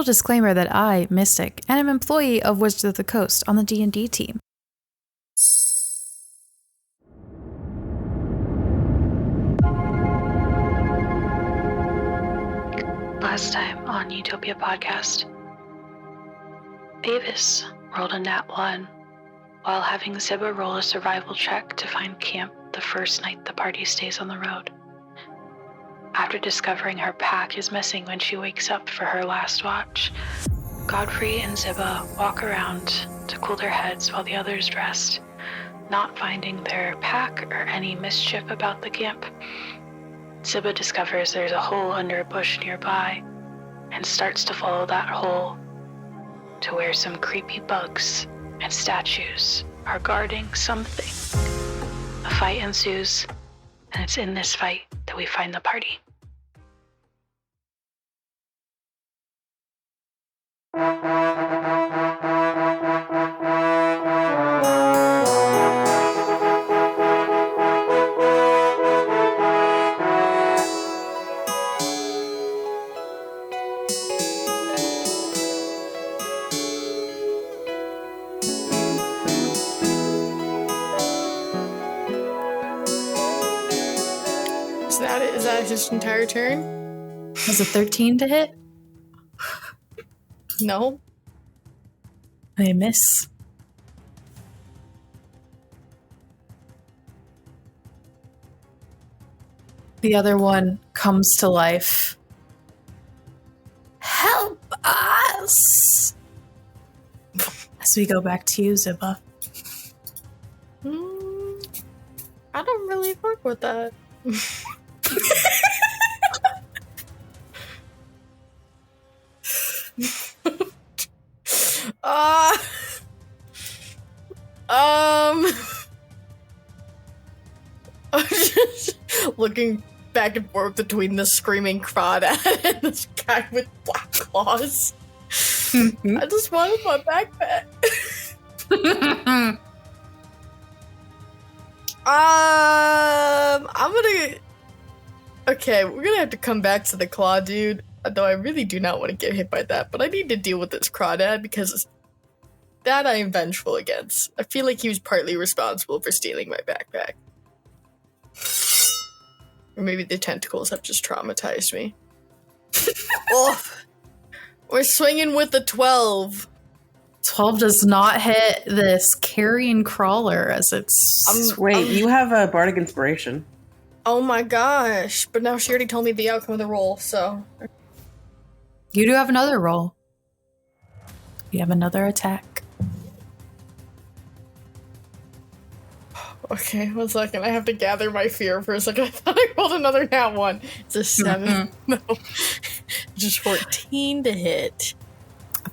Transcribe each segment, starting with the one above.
Special disclaimer that I, Mystic, am an employee of Wizards of the Coast on the D&D team. Last time on Utopia podcast, Avis rolled a nat 1 while having Zibba roll a survival check to find camp the first night the party stays on the road. After discovering her pack is missing when she wakes up for her last watch, Godfrey and Zibba walk around to cool their heads while the others rest, not finding their pack or any mischief about the camp. Zibba discovers there's a hole under a bush nearby and starts to follow that hole to where some creepy bugs and statues are guarding something. A fight ensues, and it's in this fight that we find the party. Is that his entire turn? Was it 13 to hit? No. I miss. The other one comes to life. Help us! As we go back to you, Zibba. I don't really work with that. I'm just looking back and forth between the screaming crawdad and this guy with black claws. Mm-hmm. I just wanted my backpack. I'm gonna... Okay, we're gonna have to come back to the claw dude. Though I really do not want to get hit by that, but I need to deal with this crawdad because that I am vengeful against. I feel like he was partly responsible for stealing my backpack. Or maybe the tentacles have just traumatized me. Oh, we're swinging with the 12. 12 does not hit this carrion crawler as it's... Wait, you have a bardic inspiration. Oh my gosh, but now she already told me the outcome of the roll, so... You do have another roll. You have another attack. Okay, 1 second. I have to gather my fear for a second. I thought I rolled another nat 1. It's a 7. Mm-hmm. No. Just 14 to hit.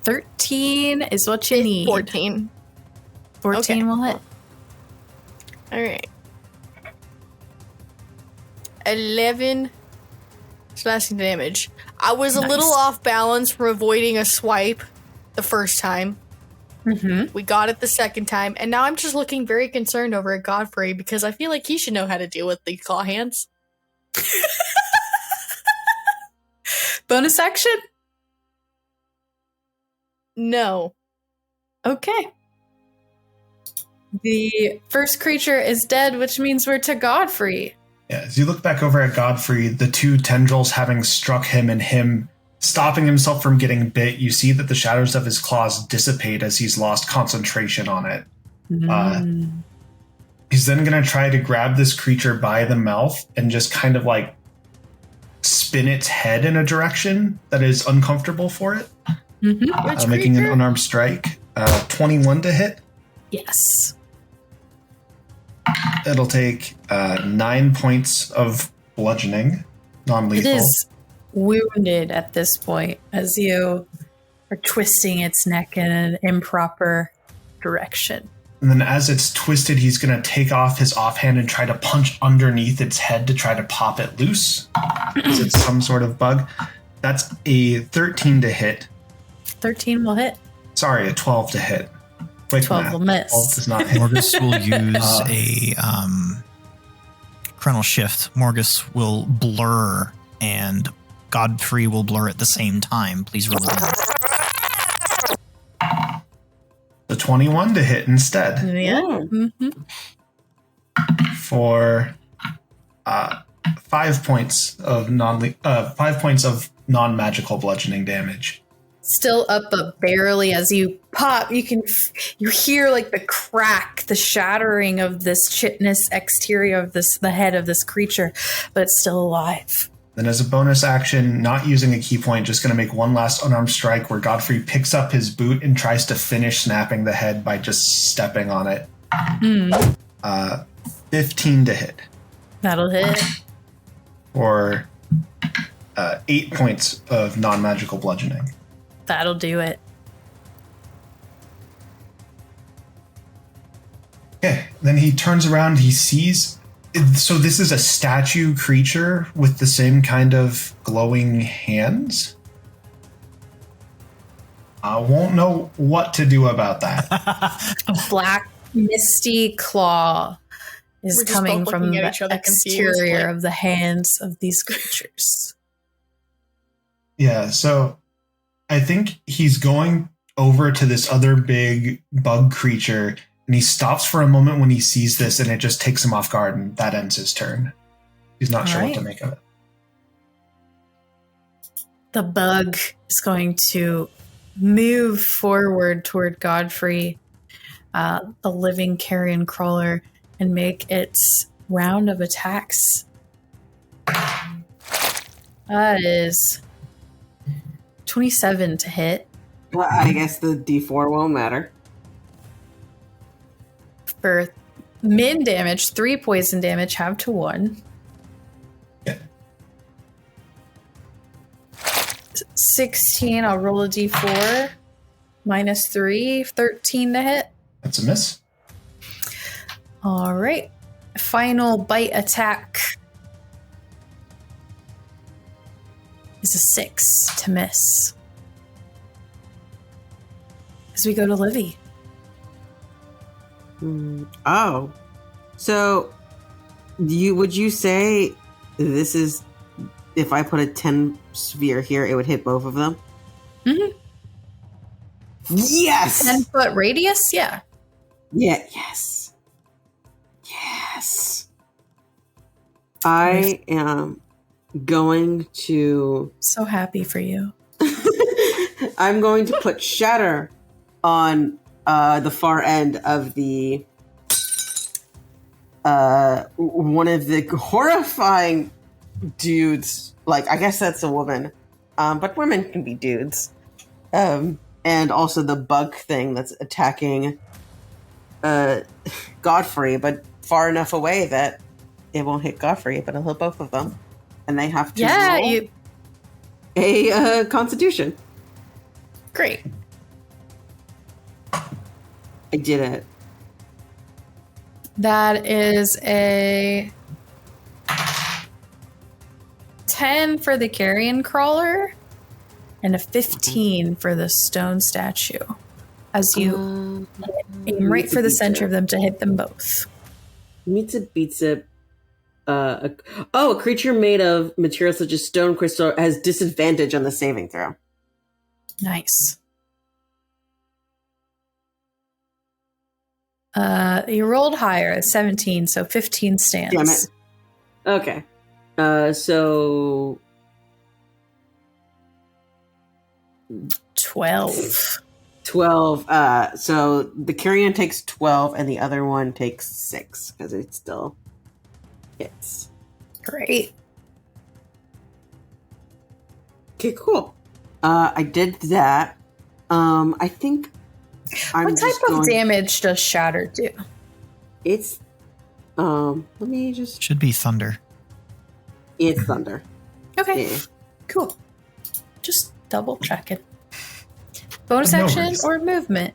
13 is what you need. 14. 14 will hit. Alright. 11 slashing damage. I was a little off balance from avoiding a swipe the first time. Mm-hmm. We got it the second time, and now I'm just looking very concerned over at Godfrey because I feel like he should know how to deal with the claw hands. Bonus action? No. Okay. The first creature is dead, which means we're to Godfrey. Yeah, as you look back over at Godfrey, the two tendrils having struck him and him stopping himself from getting bit, you see that the shadows of his claws dissipate as he's lost concentration on it. He's then going to try to grab this creature by the mouth and just kind of like spin its head in a direction that is uncomfortable for it. Mm-hmm. Making an unarmed strike. 21 to hit. Yes. It'll take 9 points of bludgeoning, non-lethal. It is wounded at this point as you are twisting its neck in an improper direction. And then as it's twisted, he's going to take off his offhand and try to punch underneath its head to try to pop it loose. Because it's some sort of bug. That's a 13 to hit. 13 will hit. Sorry, a 12 to hit. Wait, 12 will miss. 12 does not hit. Morgus will use a chronal shift. Morgus will blur, and Godfrey will blur at the same time. Please roll again. The 21 to hit instead. Yeah. Mm-hmm. For 5 points of non-magical bludgeoning damage. Still up, but barely. As you pop, you hear like the crack, the shattering of this chitinous exterior of the head of this creature, but it's still alive. Then as a bonus action, not using a key point, just going to make one last unarmed strike where Godfrey picks up his boot and tries to finish snapping the head by just stepping on it. 15 to hit. That'll hit. For 8 points of non-magical bludgeoning. That'll do it. Okay, then he turns around, he sees... So this is a statue creature with the same kind of glowing hands? I won't know what to do about that. A black, misty claw is coming from the exterior of the hands of these creatures. Yeah, so I think he's going over to this other big bug creature, and he stops for a moment when he sees this, and it just takes him off guard, and that ends his turn. He's not sure what to make of it. The bug is going to move forward toward Godfrey, the living carrion crawler, and make its round of attacks. That is 27 to hit. Well, I guess the D4 won't matter. For min damage, 3 poison damage, half to 1. Yeah. 16, I'll roll a D4. Minus 3, 13 to hit. That's a miss. All right. Final bite attack is a 6 to miss. As we go to Livy. Oh. So, would you say this is, if I put a 10 sphere here, it would hit both of them? Mm-hmm. Yes! 10-foot radius? Yeah. Yeah, yes. Yes. I am going to... So happy for you. I'm going to put Shatter on the far end of the... one of the horrifying dudes. Like, I guess that's a woman. But women can be dudes. And also the bug thing that's attacking Godfrey, but far enough away that it won't hit Godfrey, but it'll hit both of them. And they have to roll a Constitution. Great. I did it. That is a 10 for the carrion crawler and a 15 for the stone statue. As you aim right for the center of them to hit them both. Meets it, beats it. A creature made of materials such as stone crystal has disadvantage on the saving throw. Nice. You rolled higher, 17, so 15 stands. Damn it. Okay. So 12. 12. So the carrion takes 12 and the other one takes 6 because it still hits. Great. Okay, cool. I did that. I think what type of damage does Shatter do? It's let me just... Should be thunder. It's thunder. Okay. Yeah. Cool. Just double check it. Bonus action or movement?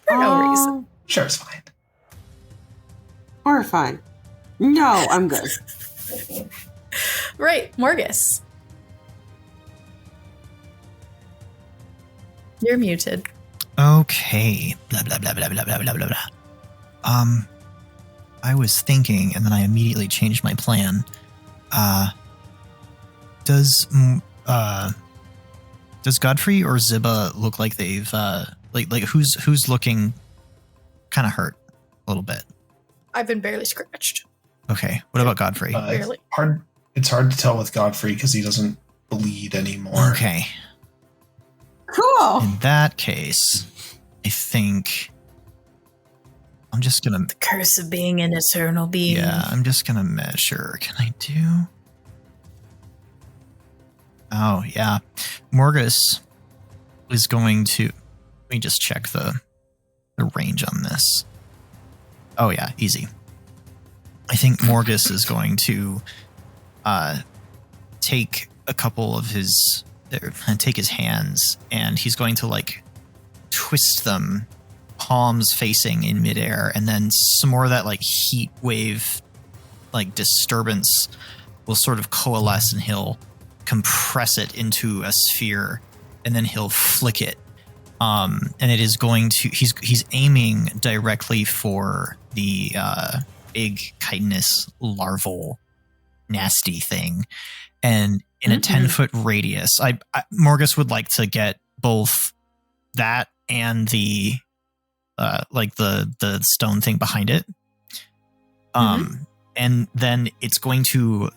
For no reason. Sure, it's fine. Horrifying. No, I'm good. Right, Morgus. You're muted. Okay. Blah, blah, blah, blah, blah, blah, blah, blah, blah. I was thinking, and then I immediately changed my plan. Does Godfrey or Zibba look like they've like who's looking kind of hurt a little bit? I've been barely scratched. Okay. What about Godfrey? Barely. It's hard to tell with Godfrey because he doesn't bleed anymore. Okay. Cool. In that case, I think I'm just gonna. The curse of being an eternal being. Yeah, I'm just gonna measure. Can I do? Oh yeah, Morgus is going to. Let me just check the range on this. Oh yeah, easy. I think Morgus is going to take a couple of his take his hands, and he's going to like twist them, palms facing in midair, and then some more of that like heat wave like disturbance will sort of coalesce, and he'll compress it into a sphere, and then he'll flick it. And it is going to he's aiming directly for the big chitinous larval nasty thing, and in a 10-foot radius. Morgus would like to get both that and the like the stone thing behind it. And then it's going to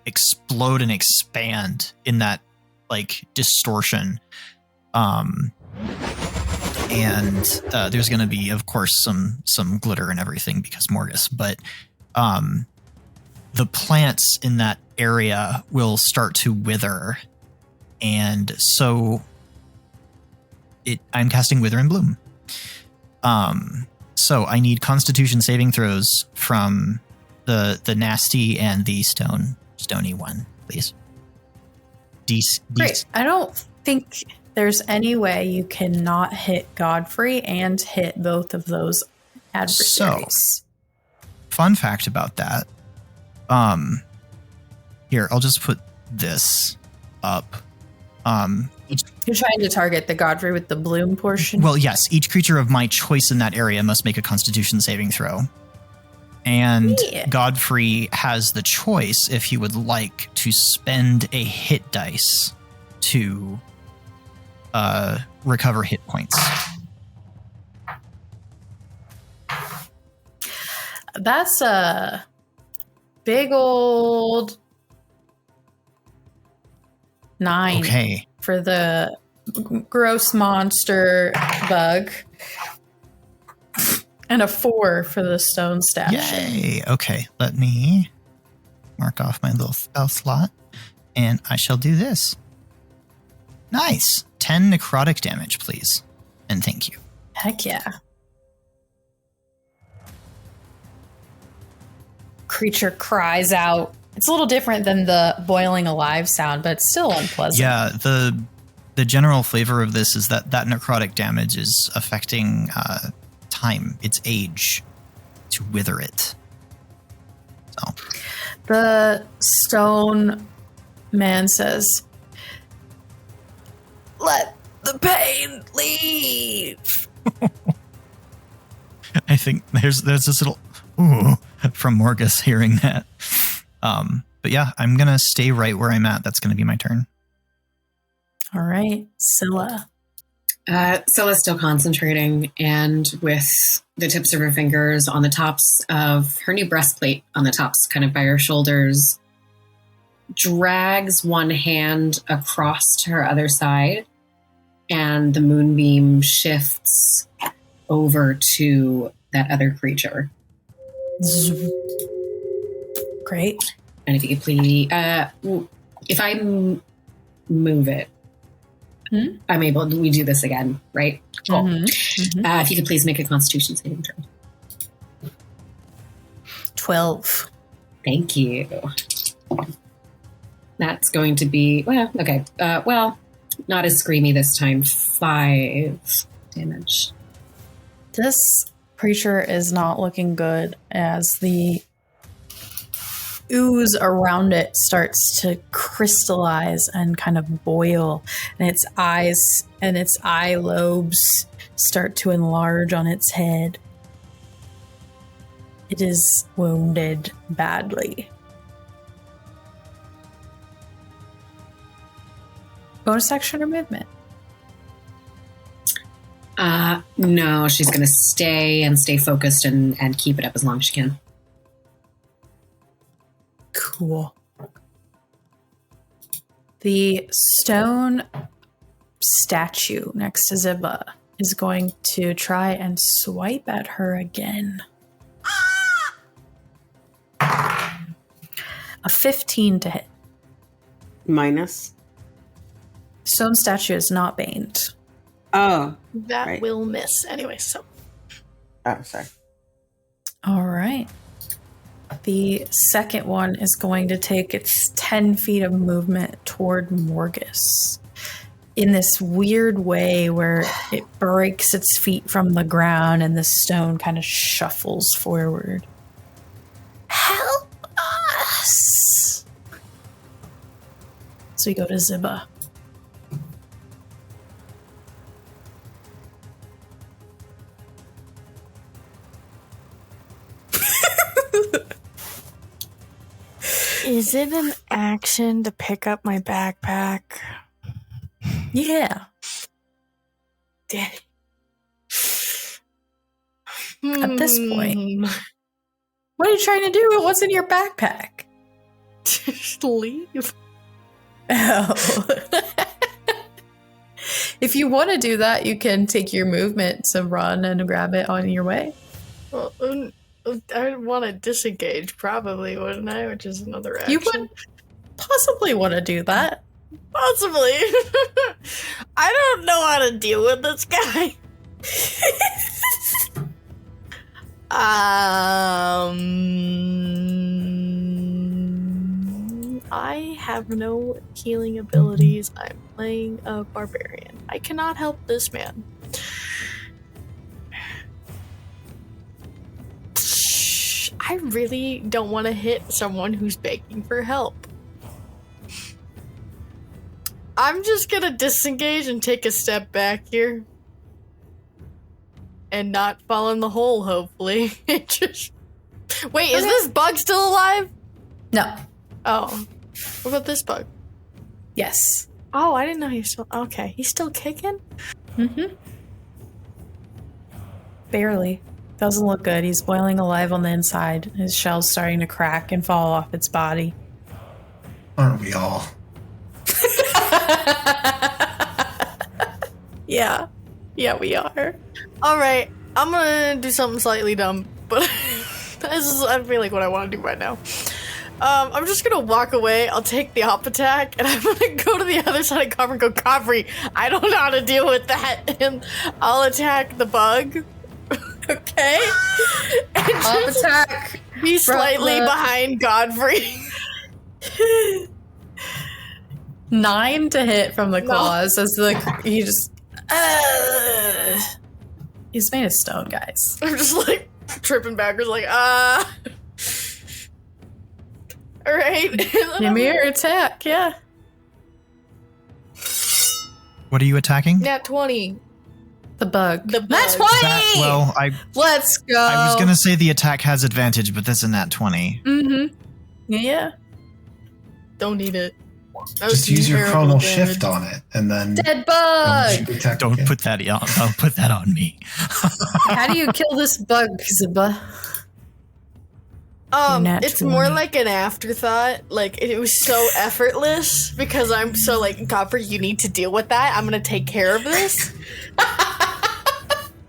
explode and expand in that like distortion. And there's going to be, of course, some glitter and everything because Morgus, but the plants in that area will start to wither, and so I'm casting Wither and Bloom. So I need Constitution saving throws from the nasty and the stony one, please. Great. I don't think there's any way you cannot hit Godfrey and hit both of those adversaries. So, fun fact about that. Here, I'll just put this up. You're trying to target the Godfrey with the bloom portion? Well, yes. Each creature of my choice in that area must make a Constitution saving throw. And Godfrey has the choice if he would like to spend a hit dice to recover hit points. That's a big old 9 Okay. for the gross monster bug, and a 4 for the stone statue. Yay! Okay, let me mark off my little spell slot, and I shall do this. Nice! 10 necrotic damage, please. And thank you. Heck yeah. Creature cries out. It's a little different than the boiling alive sound, but it's still unpleasant. Yeah, the general flavor of this is that necrotic damage is affecting time, its age, to wither it. So the stone man says, "Let the pain leave." I think there's this little ooh from Morgus hearing that. But yeah, I'm gonna stay right where I'm at. That's gonna be my turn. All right, Scylla. Scylla's still concentrating, and with the tips of her fingers on the tops of her new breastplate, on the tops, kind of by her shoulders, drags one hand across to her other side, and the moonbeam shifts over to that other creature. Great. And if you could please, if I move it, I'm able to, we do this again, right? Cool. If you could please make a Constitution saving throw. 12. Thank you. That's going to be, well, okay. Not as screamy this time. 5 damage. This creature is not looking good as the ooze around it starts to crystallize and kind of boil, and its eyes and its eye lobes start to enlarge on its head. It is wounded badly. Bonus action or movement? No, she's going to stay focused and keep it up as long as she can. Cool. The stone statue next to Zibba is going to try and swipe at her again. A 15 to hit. Minus. Stone statue is not baned. Oh. That right. will miss anyway, so. Oh, sorry. All right. The second one is going to take its 10 feet of movement toward Morgus in this weird way where it breaks its feet from the ground and the stone kind of shuffles forward. Help us! So we go to Zibba. Is it an action to pick up my backpack? Yeah. Damn. At this point, what are you trying to do with what's in your backpack? Just leave. Oh. If you want to do that, you can take your movement to run and grab it on your way. Well, I'd want to disengage, probably, wouldn't I? Which is another action. You would possibly want to do that. Possibly. I don't know how to deal with this guy. I have no healing abilities. I'm playing a barbarian. I cannot help this man. I really don't want to hit someone who's begging for help. I'm just gonna disengage and take a step back here. And not fall in the hole, hopefully. Wait, is this bug still alive? No. Oh. What about this bug? Yes. Oh, I didn't know he's still... Okay, he's still kicking? Mm-hmm. Barely. Doesn't look good. He's boiling alive on the inside. His shell's starting to crack and fall off its body. Aren't we all? Yeah. Yeah, we are. Alright, I'm gonna do something slightly dumb, but this is, I feel like, what I want to do right now. I'm just gonna walk away, I'll take the op attack, and I'm gonna go to the other side of Cover and go, Covery, I don't know how to deal with that, and I'll attack the bug. Okay? And Op attack. be slightly behind Godfrey. 9 to hit from the claws as he just... He's made of stone, guys. I'm just like tripping backwards, like, Alright. Give me your attack, yeah. What are you attacking? Nat 20. The bug. The bug. That's 20! Let's go. I was gonna say the attack has advantage, but that's a nat 20. Mm-hmm. Yeah. Don't need it. Just use your chronal shift on it, and then dead bug. Don't put that on. Don't put that on me. How do you kill this bug, Zibba? It's more like an afterthought. Like, it was so effortless because I'm so like, Godfrey, you need to deal with that. I'm gonna take care of this.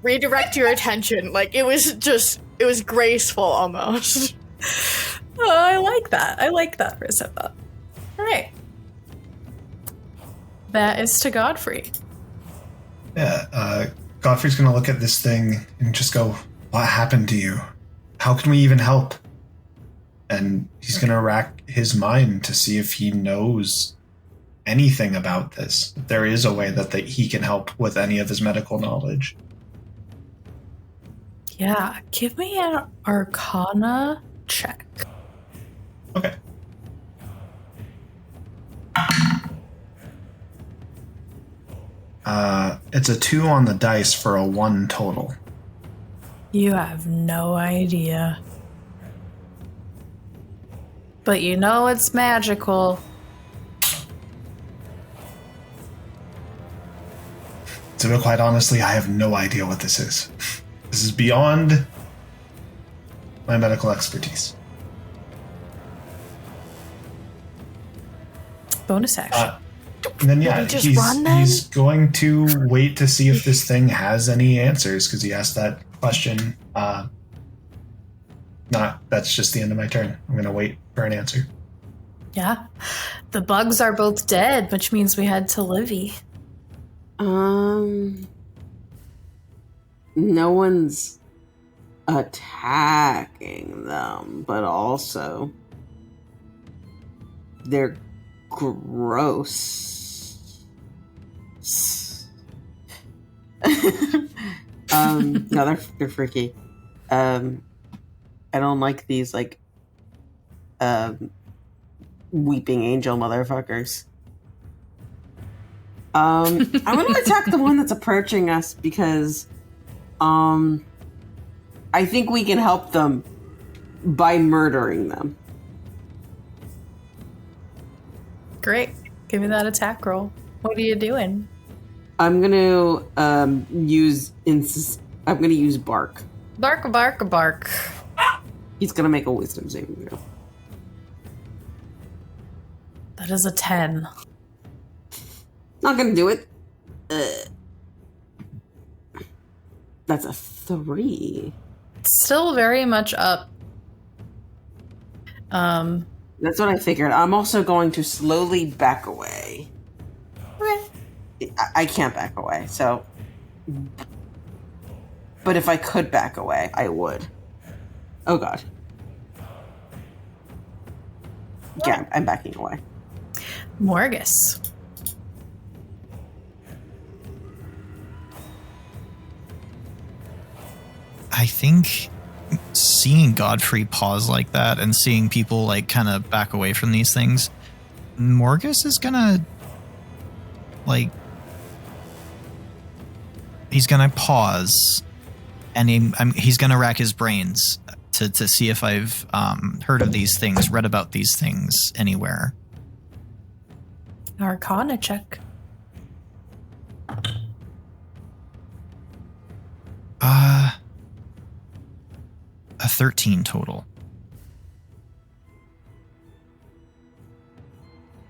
Redirect your attention. Like, it was graceful almost. Oh, I like that. I like that for Zibba. All right. That is to Godfrey. Yeah, Godfrey's gonna look at this thing and just go, what happened to you? How can we even help? And he's gonna rack his mind to see if he knows anything about this. If there is a way that he can help with any of his medical knowledge. Yeah, give me an Arcana check. Okay. It's a 2 on the dice for a 1 total. You have no idea. But you know it's magical. To be quite honestly, I have no idea what this is. This is beyond my medical expertise. Bonus action. And then, yeah, he's going to wait to see if this thing has any answers, because he asked that question. That's just the end of my turn. I'm going to wait for an answer. Yeah. The bugs are both dead, which means we head to Livy. No one's attacking them, but also they're gross. No, they're freaky. I don't like these like weeping angel motherfuckers. I'm gonna attack the one that's approaching us because I think we can help them by murdering them. Great. Give me that attack roll. What are you doing? I'm gonna use bark. Bark. He's gonna make a wisdom saving throw. That is a 10. Not gonna do it. That's a 3. Still very much up. That's what I figured. I'm also going to slowly back away. Okay. I can't back away, so... But if I could back away, I would. Oh, God. Yeah, I'm backing away. Morgus. I think seeing Godfrey pause like that and seeing people like kind of back away from these things, Morgus is gonna he's gonna pause and he's gonna rack his brains to see if I've heard of these things, read about these things anywhere. Arcana check. A 13 total.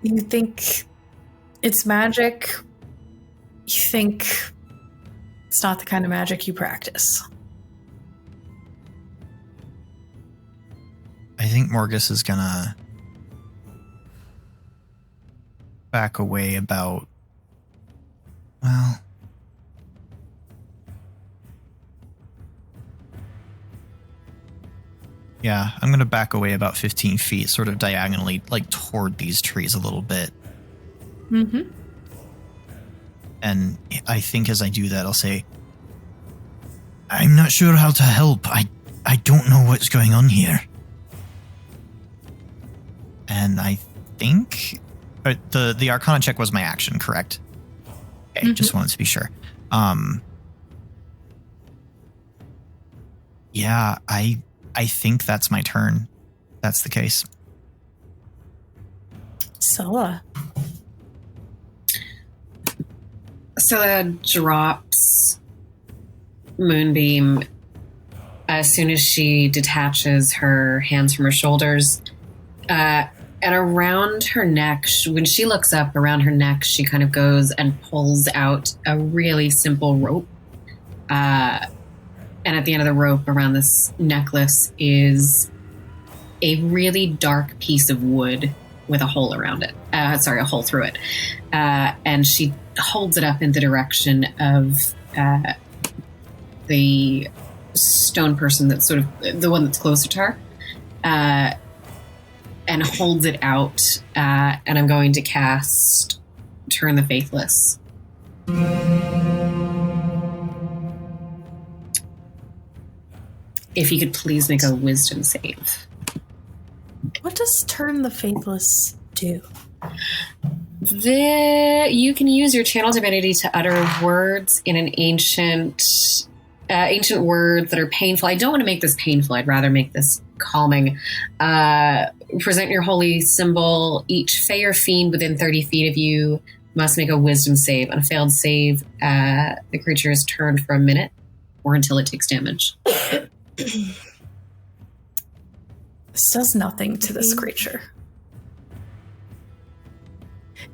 You think it's magic. You think it's not the kind of magic you practice. I think Morgus is gonna back away about, well, yeah, I'm going to back away about 15 feet, sort of diagonally, like toward these trees a little bit. Mm-hmm. And I think as I do that, I'll say, I'm not sure how to help. I don't know what's going on here. And I think the Arcana check was my action, correct? Okay, just wanted to be sure. Yeah, I think that's my turn. That's the case. Scylla. Scylla drops Moonbeam as soon as she detaches her hands from her shoulders. And around her neck, when she looks up around her neck, she kind of goes and pulls out a really simple rope. And at the end of the rope around this necklace is a really dark piece of wood with a hole around it. A hole through it. And she holds it up in the direction of the stone person that's sort of the one that's closer to her. And holds it out. And I'm going to cast Turn the Faithless. If you could please make a wisdom save. What does Turn the Faithless do? You can use your channel divinity to utter words in an ancient words that are painful. I don't want to make this painful. I'd rather make this calming. Present your holy symbol. Each fey or fiend within 30 feet of you must make a wisdom save. On a failed save, the creature is turned for a minute or until it takes damage. This does nothing to this creature.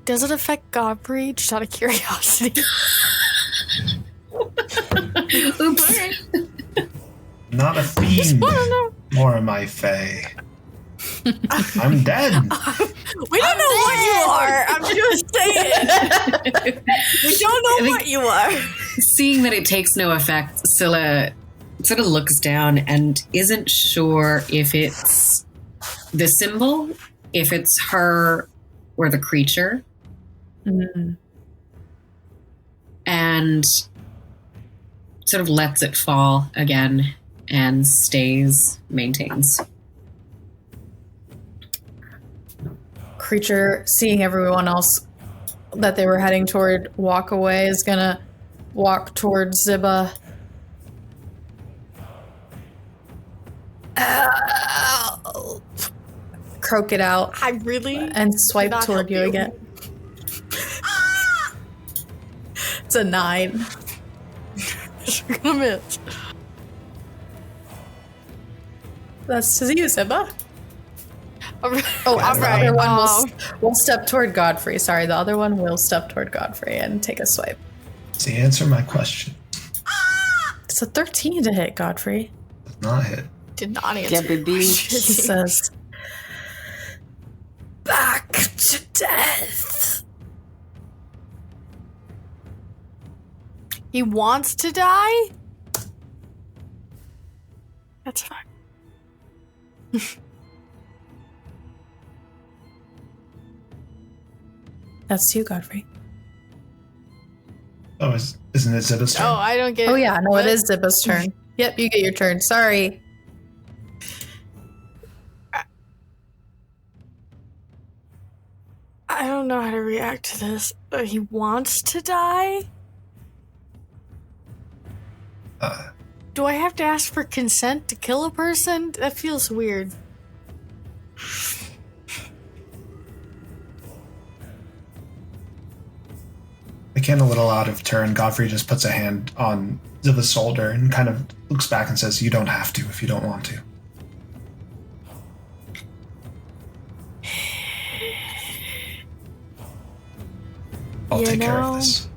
Does it affect Godfrey? Just out of curiosity. Oops. Not a fiend. More of my fae. I'm dead. We don't know what you are. I'm just saying. We don't know what you are. Seeing that it takes no effect, Scylla sort of looks down and isn't sure if it's the symbol, if it's her or the creature. Mm. And sort of lets it fall again and maintains. Creature, seeing everyone else that they were heading toward walk away, is gonna walk towards Zibba. Croak it out. I really and swipe cannot toward help you you. again. It's a 9. You're gonna miss. That's to you, Zibba. Oh, Oh, all the right. other one will step toward Godfrey. Sorry, the other one will step toward Godfrey and take a swipe. See, answer my question. It's a 13 to hit, Godfrey. Does not hit. Did not answer. Yeah, baby. It says, back to death. He wants to die? That's fine. That's you, Godfrey. Oh, isn't it Zibba's turn? Oh, I don't get Oh, yeah, no, what? it is Zibba's turn. Yep, you get your turn. Sorry. I don't know how to react to this. He wants to die? Do I have to ask for consent to kill a person? That feels weird. Again, a little out of turn, Godfrey just puts a hand on Zibba's shoulder and kind of looks back and says, "You don't have to if you don't want to." I'll take care of this.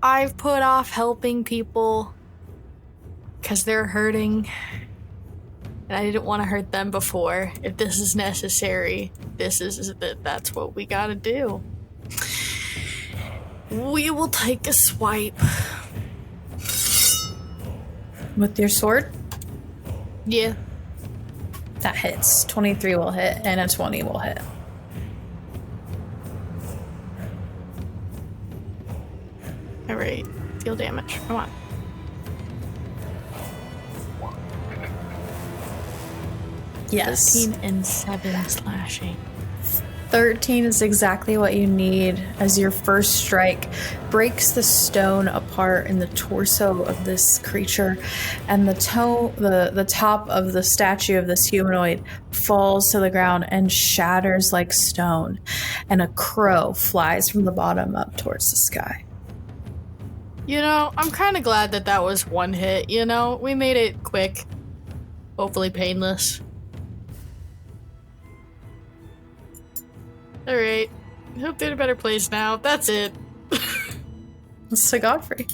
I've put off helping people because they're hurting, and I didn't want to hurt them before. If this is necessary, that's what we gotta do. We will take a swipe. With your sword? Yeah. That hits. 23 will hit, and a 20 will hit. Alright. Deal damage. Come on. Yes. 13 and 7 slashing. 13 is exactly what you need as your first strike breaks the stone apart in the torso of this creature, and the top of the statue of this humanoid falls to the ground and shatters like stone, and a crow flies from the bottom up towards the sky. You know, I'm kind of glad that was one hit, you know? We made it quick. Hopefully painless. Alright. I hope they're in a better place now. That's it. Let's to Godfrey.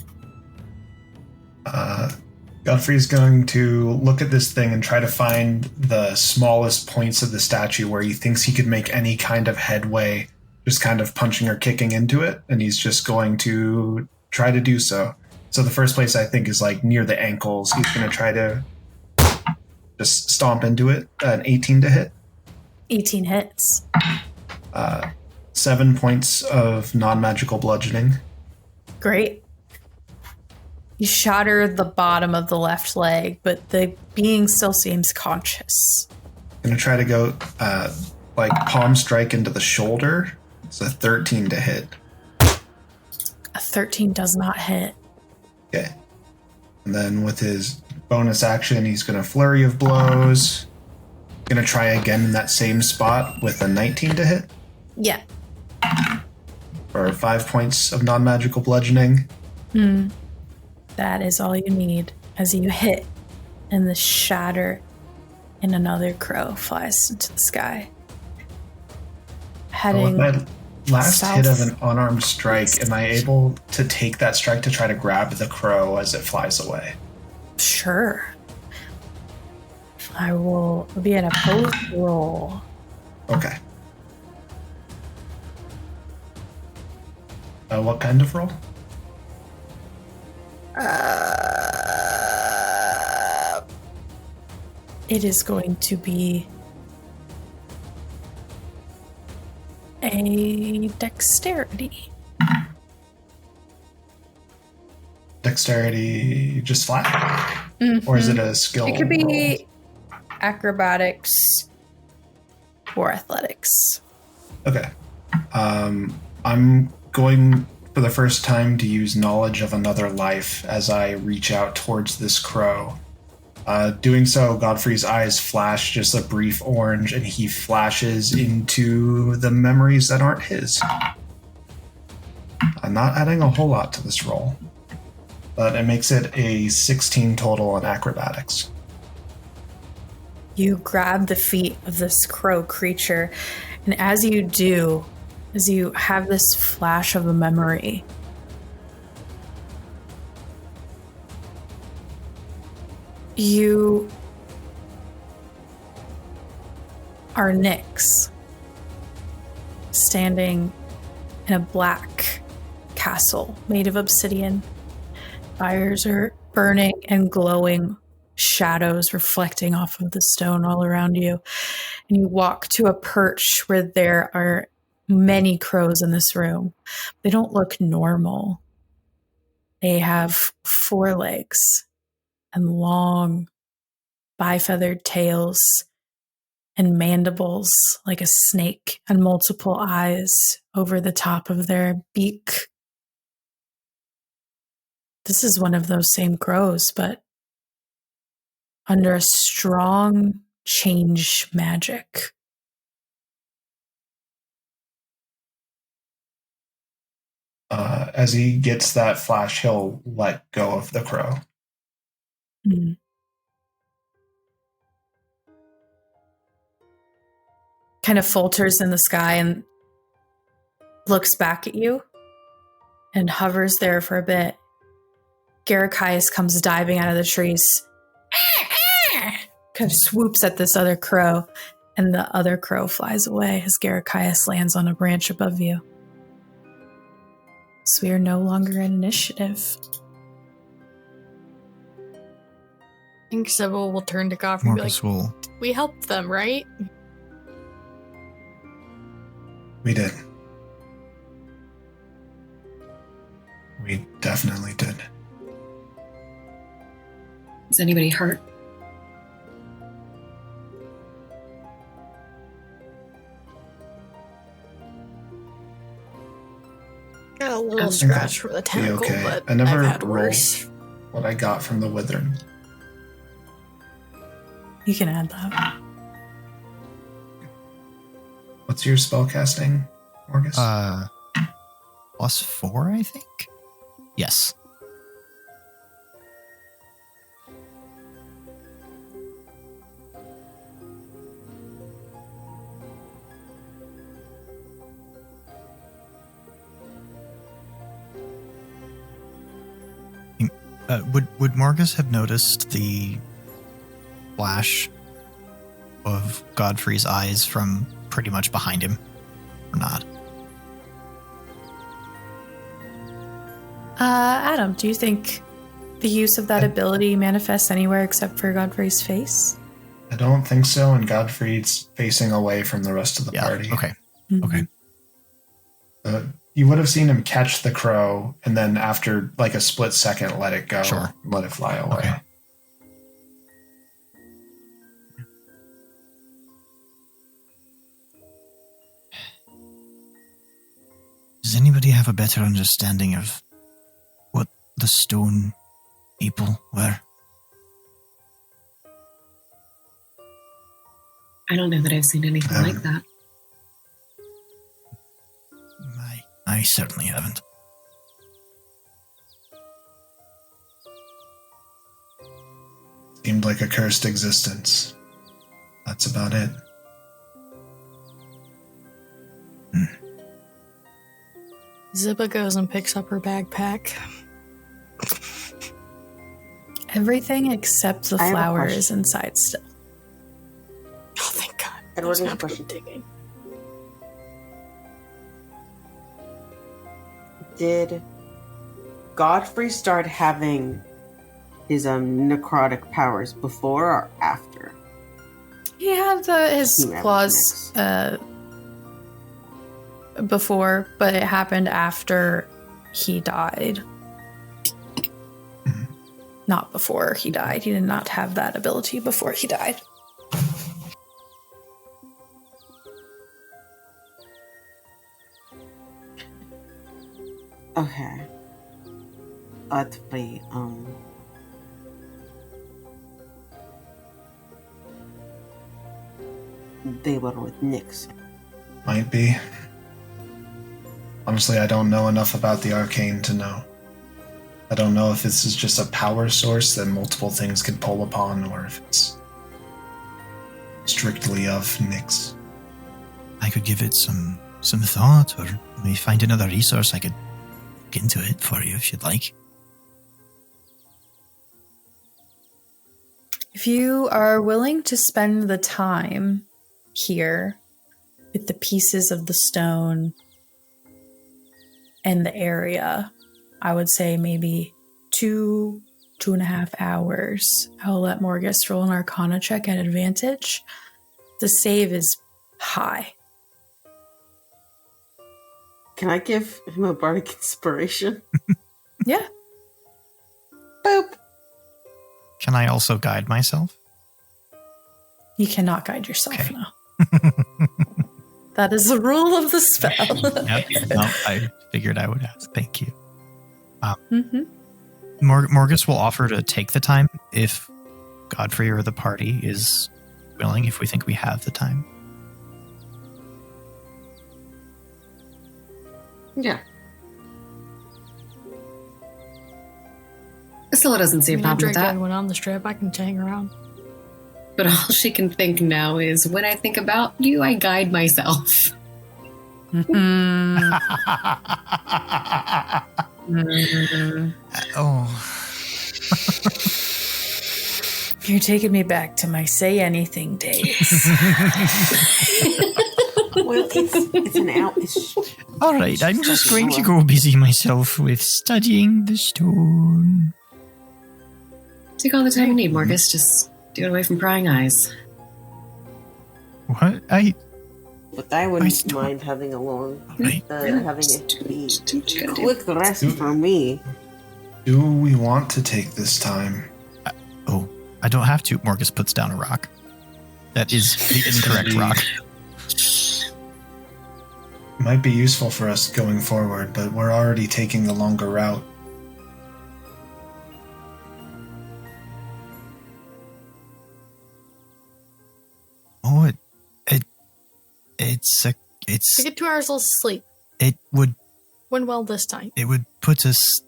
Godfrey's going to look at this thing and try to find the smallest points of the statue where he thinks he could make any kind of headway, just kind of punching or kicking into it, and he's just going to try to do so. So the first place I think is like near the ankles. He's going to try to just stomp into it. An 18 to hit. 18 hits. 7 points of non-magical bludgeoning. Great. You shatter the bottom of the left leg, but the being still seems conscious. I'm going to try to go like palm strike into the shoulder. It's a 13 to hit. A 13 does not hit. Okay. And then with his bonus action, he's going to flurry of blows. Going Gonna try again in that same spot with a 19 to hit. Yeah. For 5 points of non-magical bludgeoning. That is all you need as you hit and the shatter and another crow flies into the sky. Heading with that last south. hit of an unarmed strike, am I able to take that strike to try to grab the crow as it flies away? Sure. I will be an opposed roll. Okay. What kind of roll? It is going to be a dexterity. Dexterity just flat? Or is it a skill It could be roll? acrobatics or athletics. Okay. I'm going for the first time to use knowledge of another life as I reach out towards this crow. Doing so, Godfrey's eyes flash just a brief orange, and he flashes into the memories that aren't his. I'm not adding a whole lot to this roll, but it makes it a 16 total in acrobatics. You grab the feet of this crow creature, and as you do, as you have this flash of a memory, you are Nyx, standing in a black castle made of obsidian. Fires are burning and glowing, shadows reflecting off of the stone all around you. And you walk to a perch where there are many crows in this room. They don't look normal. They have 4 legs and long bifeathered tails and mandibles like a snake and multiple eyes over the top of their beak. This is one of those same crows, but under a strong change magic. As he gets that flash, he'll let go of the crow. Mm. Kind of falters in the sky and looks back at you and hovers there for a bit. Garakias comes diving out of the trees, kind of swoops at this other crow, and the other crow flies away as Garakias lands on a branch above you. So we are no longer in initiative. I think Zibba will turn to Godfrey and be Marcus like, will. we helped them, right? We did. We definitely did. Is anybody hurt? Got a little I think scratch I'll from the be tentacle, okay. but I never I've had rolled worse. what I got from the Withering. You can add that. What's your spellcasting, Morgus? +4, I think? Yes. Would Marcus have noticed the flash of Godfrey's eyes from pretty much behind him, or not? Adam, do you think the use of that ability manifests anywhere except for Godfrey's face? I don't think so, and Godfrey's facing away from the rest of the party. Okay. Mm-hmm. Okay. You would have seen him catch the crow, and then after like a split second, let it go. Sure. Let it fly away. Okay. Does anybody have a better understanding of what the stone people were? I don't know that I've seen anything like that. I certainly haven't. Seemed like a cursed existence. That's about it. Zibba goes and picks up her backpack. Everything except the flower is inside still. Oh, thank God. Edward, has a question. Digging. Did Godfrey start having his necrotic powers before or after? He had his claws before, but it happened after he died. Not before he died. He did not have that ability before he died. Okay. Wait, they were with Nyx. Might be. Honestly, I don't know enough about the arcane to know. I don't know if this is just a power source that multiple things can pull upon, or if it's strictly of Nyx. I could give it some thought, or maybe find another resource I could get into it for you if you'd like. If you are willing to spend the time here with the pieces of the stone and the area, I would say maybe 2.5 hours. I'll let Morgus roll an Arcana check at advantage. The save is high. Can I give him a bardic inspiration? Yeah. Boop. Can I also guide myself? You cannot guide yourself Okay. now. That is the rule of the spell. Yep. No, I figured I would ask. Thank you. Mm-hmm. Morgus will offer to take the time if Godfrey or the party is willing, if we think we have the time. Yeah. Priscilla doesn't see a problem with that. Everyone on the strip, I can hang around. But all she can think now is, when I think about you, I guide myself. Oh. You're taking me back to my say anything days. Well, it's an out. All right, I'm just going to go busy myself with studying the stone. Take all the time you need, Marcus. Just do it away from prying eyes. What? But I wouldn't mind having a long, Right. having it be quick rest for me. Do we want to take this time? I don't have to. Morgus puts down a rock. That is the incorrect rock. Might be useful for us going forward, but we're already taking the longer route. Oh, We get 2 hours less sleep. it would Went well this time. put us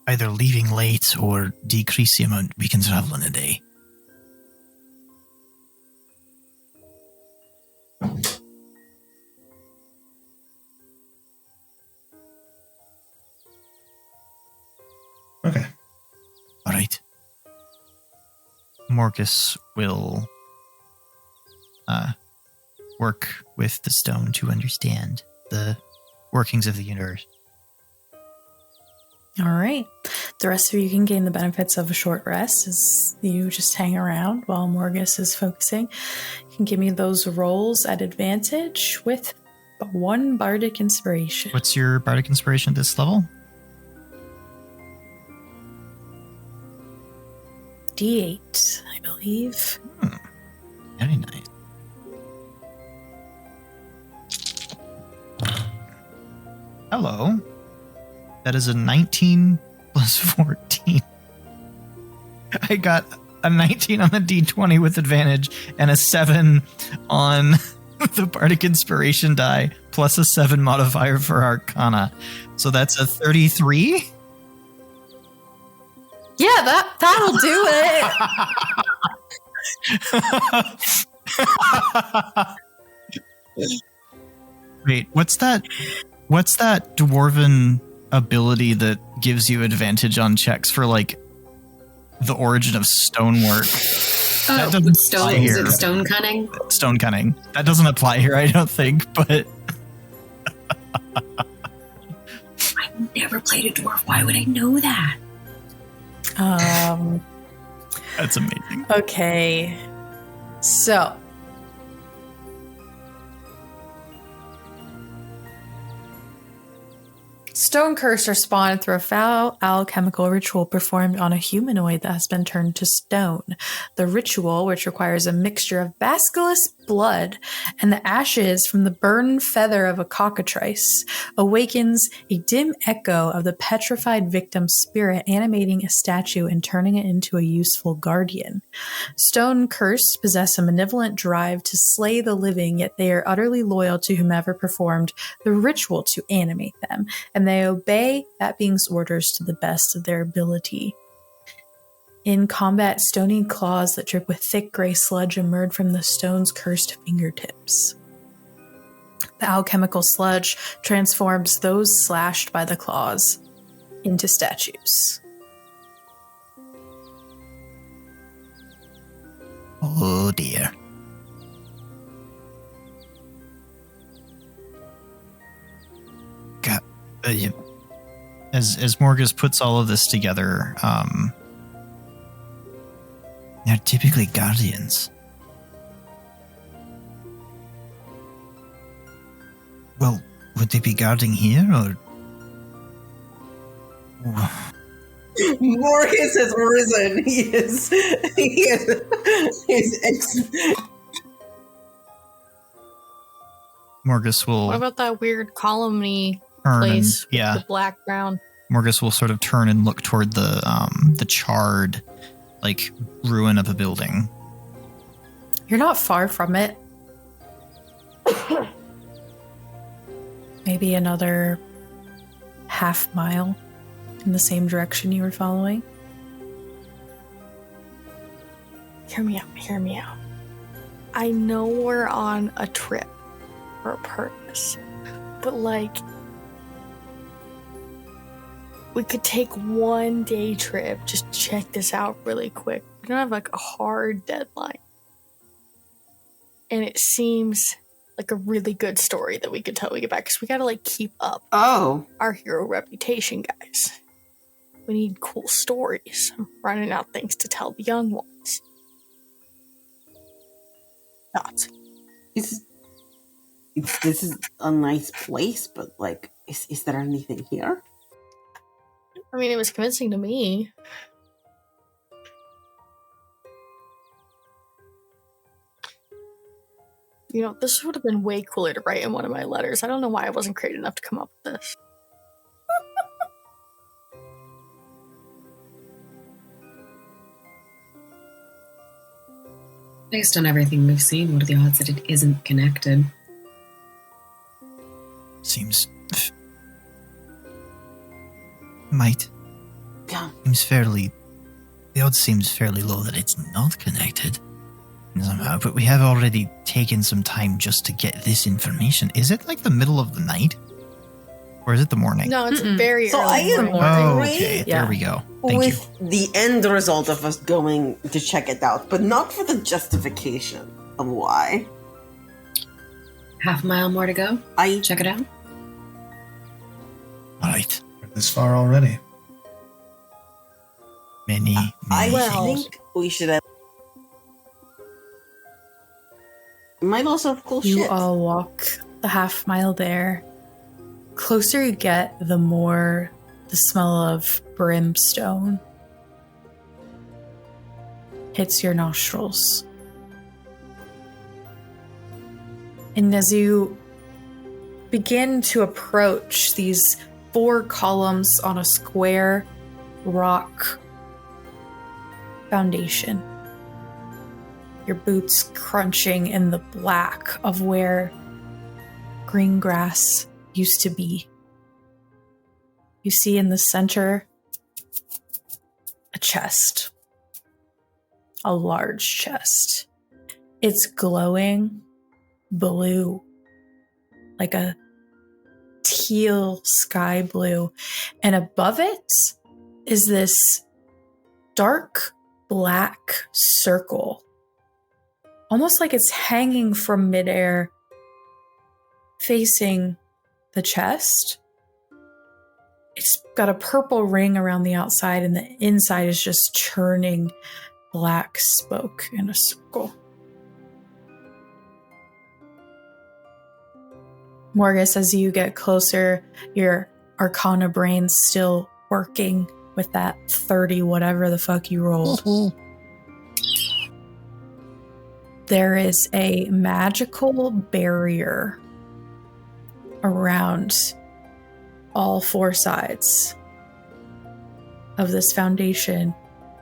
either leaving late or decrease the amount we can travel in a day. Okay. All right. Morgus will work with the stone to understand the workings of the universe. All right. The rest of you can gain the benefits of a short rest as you just hang around while Morgus is focusing. You can give me those rolls at advantage with 1 bardic inspiration. What's your bardic inspiration at this level? D8, I believe. Very nice. Hello. That is a 19 plus 14. I got a 19 on the D20 with advantage, and a 7 on the Bardic Inspiration die, plus a 7 modifier for Arcana. So that's a 33? Yeah, that'll do it. Wait, what's that dwarven ability that gives you advantage on checks for, like, the origin of stonework? That doesn't apply here. Is it stone cunning? Stone cunning. That doesn't apply here, I don't think, but... I've never played a dwarf. Why would I know that? That's amazing. Okay. So. Stone curse are spawned through a foul alchemical ritual performed on a humanoid that has been turned to stone. The ritual, which requires a mixture of basilisk blood and the ashes from the burned feather of a cockatrice, awakens a dim echo of the petrified victim's spirit, animating a statue and turning it into a useful guardian. Stone cursed possess a malevolent drive to slay the living, yet they are utterly loyal to whomever performed the ritual to animate them, and they obey that being's orders to the best of their ability. In combat, stony claws that drip with thick gray sludge emerge from the stone's cursed fingertips. The alchemical sludge transforms those slashed by the claws into statues. Oh dear. God, as Morgus puts all of this together, they're typically guardians. Well, would they be guarding here, or? Morgus has risen. Morgus will. What about that weird columny turn place and, yeah. with the black ground? Morgus will sort of turn and look toward the charred, like, ruin of a building. You're not far from it. Maybe another half mile in the same direction you were following. Hear me out. I know we're on a trip for a purpose, but, like, we could take one day trip just to check this out really quick. We don't have, like, a hard deadline. And it seems like a really good story that we could tell when we get back, because we gotta, like, keep up our hero reputation, guys. We need cool stories. I'm running out things to tell the young ones. Thoughts? This is a nice place, but, like, is there anything here? I mean, it was convincing to me. You know, this would have been way cooler to write in one of my letters. I don't know why I wasn't creative enough to come up with this. Based on everything we've seen, what are the odds that it isn't connected? Seems the odds seems fairly low that it's not connected somehow, but we have already taken some time just to get this information. Is it like the middle of the night? Or is it the morning? No, it's very So early. I morning. agree Oh, okay. Yeah. There we go. Thank you. with the end result of us going to check it out, but not for the justification of why. Half a mile more to go? Check it out. All right. We're this far already. Many I things. think we should have. Might also have cool You shit. all walk the half mile there. Closer you get, the more the smell of brimstone hits your nostrils. And as you begin to approach these 4 columns on a square rock foundation. Your boots crunching in the black of where green grass used to be. You see in the center a chest. A large chest. It's glowing blue, like a teal sky blue. And above it is this dark black circle, almost like it's hanging from midair, facing the chest. It's got a purple ring around the outside, and the inside is just churning black smoke in a circle. Morgus, as you get closer, your Arcana brain's still working with that 30 whatever the fuck you rolled. There is a magical barrier around all four sides of this foundation.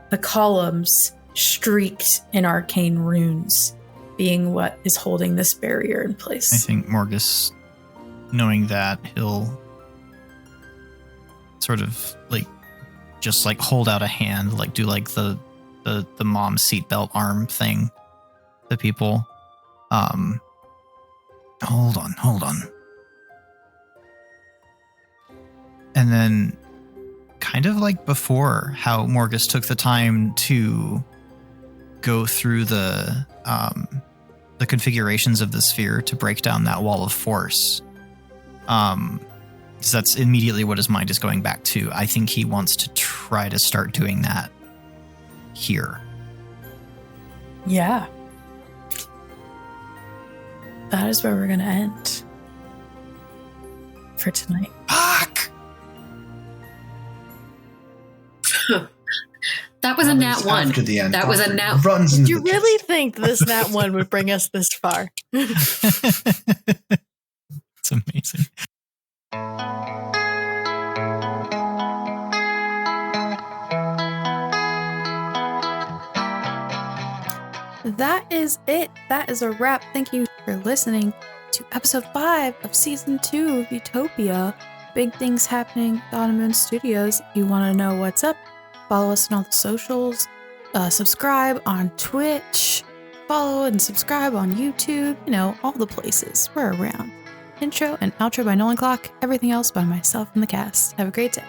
The columns streaked in arcane runes being what is holding this barrier in place. I think Morgus, knowing that, he'll sort of just hold out a hand, do the mom seatbelt arm thing to people. Hold on. And then, kind of like before, how Morgus took the time to go through the configurations of the sphere to break down that wall of force. So that's immediately what his mind is going back to. I think he wants to try to start doing that here. Yeah. That is where we're going to end for tonight. Fuck! That was a nat one. After the end, that was a nat. Runs Did you really think this nat one would bring us this far? It's amazing. That is it. That is a wrap. Thank you for listening to episode 5 of season 2 of Utopia. Big things happening at Dawn and Moon Studios. If you want to know what's up, follow us on all the socials. Subscribe on Twitch. Follow and subscribe on YouTube. All the places. We're around. Intro and outro by Nolan Clock. Everything else by myself and the cast. Have a great day.